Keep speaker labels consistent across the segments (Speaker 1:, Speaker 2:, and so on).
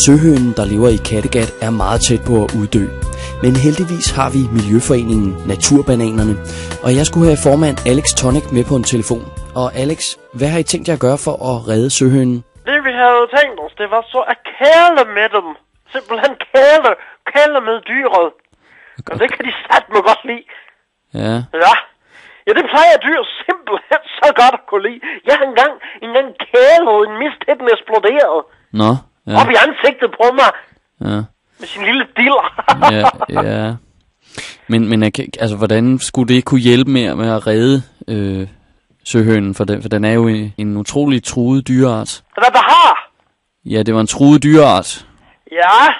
Speaker 1: Søhønen, der lever i Kattegat, er meget tæt på at uddø. Men heldigvis har vi Miljøforeningen Naturbananerne, og jeg skulle have formand Alex Tonic med på en telefon. Og Alex, hvad har I tænkt jer at gøre for at redde søhønen?
Speaker 2: Det vi havde tænkt os, det var så at kæle med dem. Simpelthen kæle med dyret. Og det kan de satme godt lide.
Speaker 1: Ja.
Speaker 2: Ja, det plejer dyr simpelthen så godt at kunne lide. Jeg har engang kælet en mist, den eksploderede.
Speaker 1: Nå, ja.
Speaker 2: Op i ansigtet på mig.
Speaker 1: Ja.
Speaker 2: Med sin lille diller.
Speaker 1: ja. Men altså, hvordan skulle det kunne hjælpe med at redde søhønen? For den er jo en utrolig truet dyreart.
Speaker 2: Hvad har?
Speaker 1: Ja, det var en truet dyreart.
Speaker 2: Ja.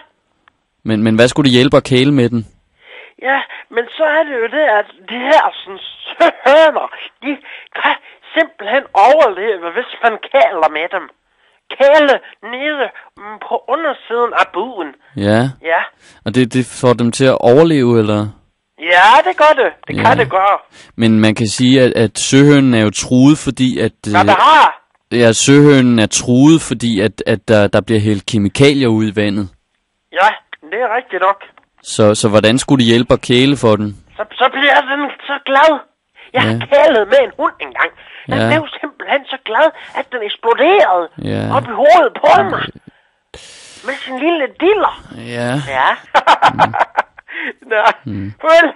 Speaker 1: Men hvad skulle det hjælpe at kæle med den?
Speaker 2: Ja, men så er det jo det, at de her sådan søhøner, de kan simpelthen overleve, hvis man kæler med dem. Kæle nede på undersiden af buen.
Speaker 1: Ja.
Speaker 2: Ja. Og
Speaker 1: det får dem til at overleve, eller?
Speaker 2: Ja, det gør det. Det kan det gøre.
Speaker 1: Men man kan sige, at søhønen er jo truet, fordi at...
Speaker 2: Hvad har?
Speaker 1: Ja, søhønen er truet, fordi at der bliver hældt kemikalier ud i vandet.
Speaker 2: Ja, det er rigtigt nok.
Speaker 1: Så hvordan skulle det hjælpe at kæle for den?
Speaker 2: Så bliver den så glad. Jeg har kælet med en hund engang. Den blev simpelthen så glad, at den eksploderede op i hovedet på mig. Med sin lille diller.
Speaker 1: Ja.
Speaker 2: Ja. Nå, vel.